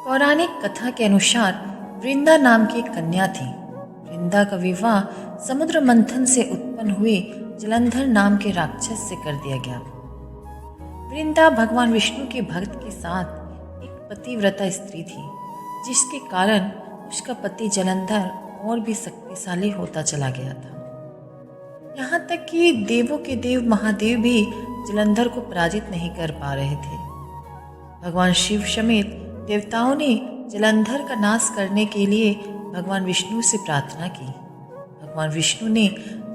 पौराणिक कथा के अनुसार वृंदा नाम की एक कन्या थी। वृंदा का विवाह समुद्र मंथन से उत्पन्न हुए जलंधर नाम के राक्षस से कर दिया गया। वृंदा भगवान विष्णु के भक्त के साथ एक पतिव्रता स्त्री थी, जिसके कारण उसका पति जलंधर और भी शक्तिशाली होता चला गया था। यहाँ तक कि देवों के देव महादेव भी जलंधर को पराजित नहीं कर पा रहे थे। भगवान शिव समेत देवताओं ने जलंधर का नाश करने के लिए भगवान विष्णु से प्रार्थना की। भगवान विष्णु ने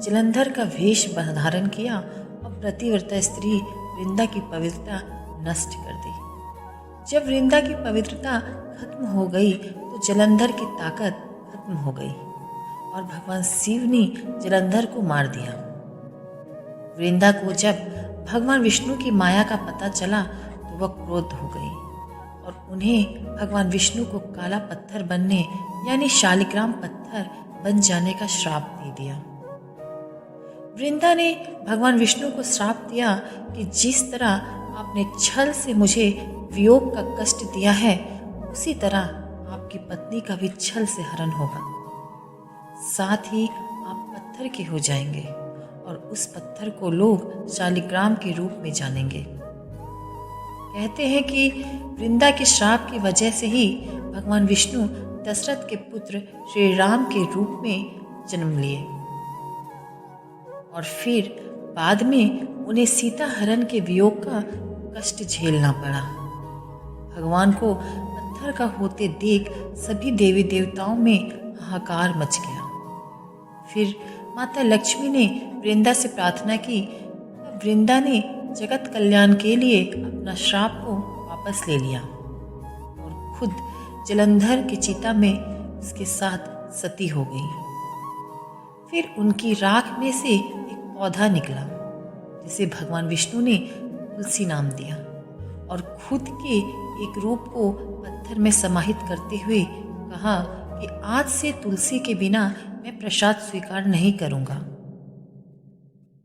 जलंधर का वेश धारण किया और पतिव्रता स्त्री वृंदा की पवित्रता नष्ट कर दी। जब वृंदा की पवित्रता खत्म हो गई तो जलंधर की ताकत खत्म हो गई और भगवान शिव ने जलंधर को मार दिया। वृंदा को जब भगवान विष्णु की माया का पता चला तो वह क्रोध हो गई और उन्हें भगवान विष्णु को काला पत्थर बनने यानी शालिग्राम पत्थर बन जाने का श्राप दे दिया। वृंदा ने भगवान विष्णु को श्राप दिया कि जिस तरह आपने छल से मुझे वियोग का कष्ट दिया है, उसी तरह आपकी पत्नी का भी छल से हरण होगा। साथ ही आप पत्थर के हो जाएंगे और उस पत्थर को लोग शालिग्राम के रूप में जानेंगे। कहते हैं कि वृंदा के श्राप की वजह से ही भगवान विष्णु दशरथ के पुत्र श्री राम के रूप में जन्म लिए और फिर बाद में उन्हें सीता हरण के वियोग का कष्ट झेलना पड़ा। भगवान को पत्थर का होते देख सभी देवी देवताओं में हाहाकार मच गया। फिर माता लक्ष्मी ने वृंदा से प्रार्थना की। वृंदा ने जगत कल्याण के लिए अपना श्राप को वापस ले लिया और खुद जलंधर की चिता में उसके साथ सती हो गई। फिर उनकी राख में से एक पौधा निकला, जिसे भगवान विष्णु ने तुलसी नाम दिया और खुद के एक रूप को पत्थर में समाहित करते हुए कहा कि आज से तुलसी के बिना मैं प्रसाद स्वीकार नहीं करूंगा।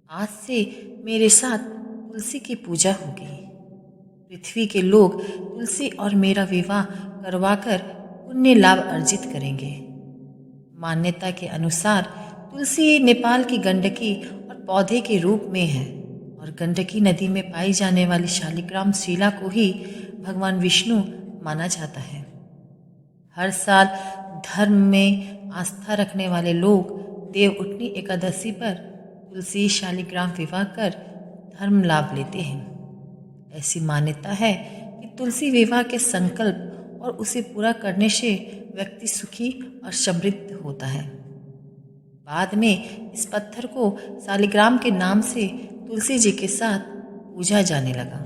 आज से मेरे साथ तुलसी की पूजा होगी। पृथ्वी के लोग तुलसी और मेरा विवाह करवाकर पुण्य लाभ अर्जित करेंगे। मान्यता के अनुसार तुलसी नेपाल की गंडकी और पौधे के रूप में है और गंडकी नदी में पाई जाने वाली शालिग्राम शिला को ही भगवान विष्णु माना जाता है। हर साल धर्म में आस्था रखने वाले लोग देवउठनी एकादशी पर तुलसी शालिग्राम विवाह कर धर्म लाभ लेते हैं। ऐसी मान्यता है कि तुलसी विवाह के संकल्प और उसे पूरा करने से व्यक्ति सुखी और समृद्ध होता है। बाद में इस पत्थर को शालिग्राम के नाम से तुलसी जी के साथ पूजा जाने लगा।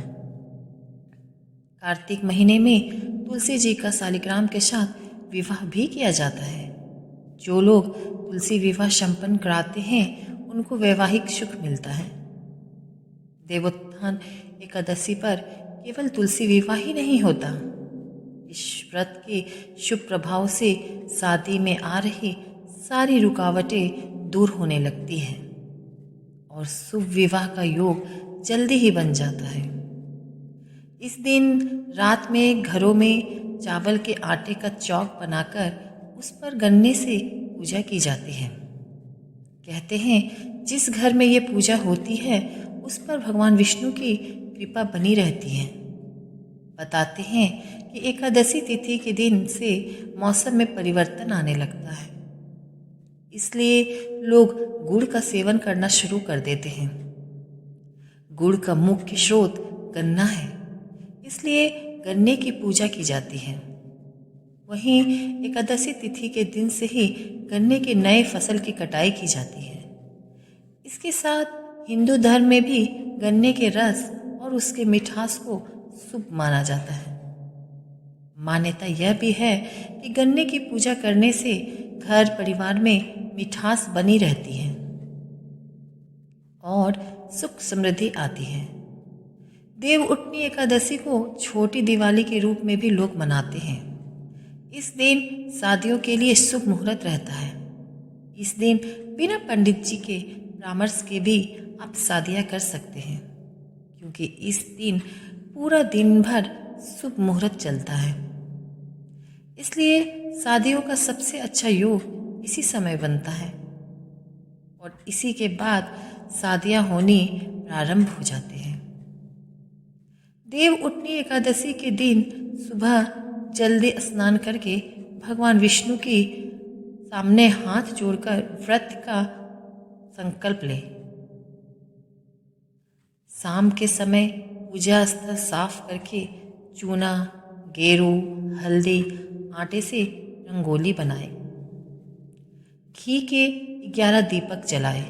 कार्तिक महीने में तुलसी जी का शालिग्राम के साथ विवाह भी किया जाता है। जो लोग तुलसी विवाह संपन्न कराते हैं उनको वैवाहिक सुख मिलता है। देवोत्थान एकादशी पर केवल तुलसी विवाह ही नहीं होता। इस व्रत के शुभ प्रभाव से शादी में आ रही सारी रुकावटें दूर होने लगती हैं और शुभ विवाह का योग जल्दी ही बन जाता है। इस दिन रात में घरों में चावल के आटे का चौक बनाकर उस पर गन्ने से पूजा की जाती है। कहते हैं जिस घर में ये पूजा होती है उस पर भगवान विष्णु की कृपा बनी रहती है। बताते हैं कि एकादशी तिथि के दिन से मौसम में परिवर्तन आने लगता है, इसलिए लोग गुड़ का सेवन करना शुरू कर देते हैं। गुड़ का मुख्य स्रोत गन्ना है, इसलिए गन्ने की पूजा की जाती है। वहीं एकादशी तिथि के दिन से ही गन्ने के नए फसल की कटाई की जाती है। इसके साथ हिंदू धर्म में भी गन्ने के रस और उसके मिठास को शुभ माना जाता है। मान्यता यह भी है कि गन्ने की पूजा करने से घर परिवार में मिठास बनी रहती है और सुख समृद्धि आती है। देवउठनी एकादशी को छोटी दिवाली के रूप में भी लोग मनाते हैं। इस दिन शादियों के लिए शुभ मुहूर्त रहता है। इस दिन बिना पंडित जी के परामर्श के भी आप शादियां कर सकते हैं, क्योंकि इस दिन पूरा दिन भर शुभ मुहूर्त चलता है। इसलिए शादियों का सबसे अच्छा योग इसी समय बनता है और इसी के बाद शादियां होनी प्रारंभ हो जाती हैं। देव उठनी एकादशी के दिन सुबह जल्दी स्नान करके भगवान विष्णु की सामने हाथ जोड़कर व्रत का संकल्प ले। शाम के समय पूजा स्थल साफ करके चूना, गेरू, हल्दी, आटे से रंगोली बनाए। घी के 11 दीपक जलाए।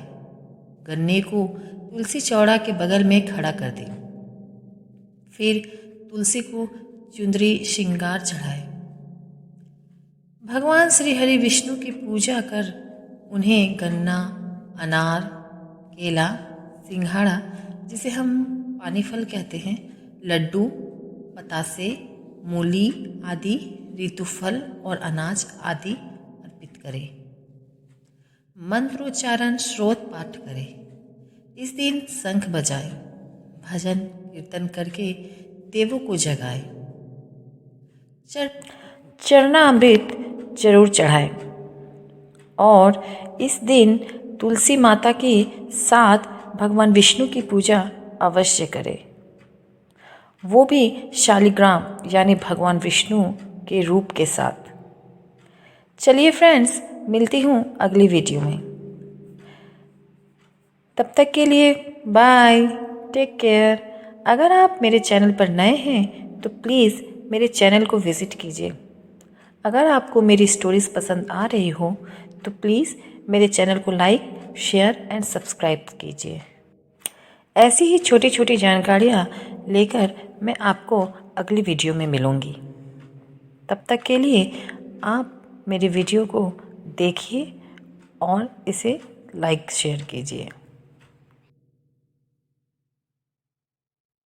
गन्ने को तुलसी चौड़ा के बगल में खड़ा कर दे। फिर तुलसी को चुंदरी श्रृंगार चढ़ाए। भगवान श्री हरि विष्णु की पूजा कर उन्हें गन्ना, अनार, केला, सिंघाड़ा जिसे हम पानी फल कहते हैं, लड्डू, बतासे, मूली आदि, ऋतुफल और अनाज आदि अर्पित करें। मंत्रोच्चारण श्रोत पाठ करें। इस दिन शंख बजाए, भजन कीर्तन करके देवों को जगाए। चरणामृत जरूर चढ़ाए और इस दिन तुलसी माता के साथ भगवान विष्णु की पूजा अवश्य करें, वो भी शालिग्राम यानी भगवान विष्णु के रूप के साथ। चलिए फ्रेंड्स, मिलती हूँ अगली वीडियो में। तब तक के लिए बाय, टेक केयर। अगर आप मेरे चैनल पर नए हैं तो प्लीज़ मेरे चैनल को विज़िट कीजिए। अगर आपको मेरी स्टोरीज़ पसंद आ रही हो तो प्लीज़ मेरे चैनल को लाइक, शेयर एंड सब्सक्राइब कीजिए। ऐसी ही छोटी छोटी जानकारियाँ लेकर मैं आपको अगली वीडियो में मिलूँगी। तब तक के लिए आप मेरी वीडियो को देखिए और इसे लाइक शेयर कीजिए।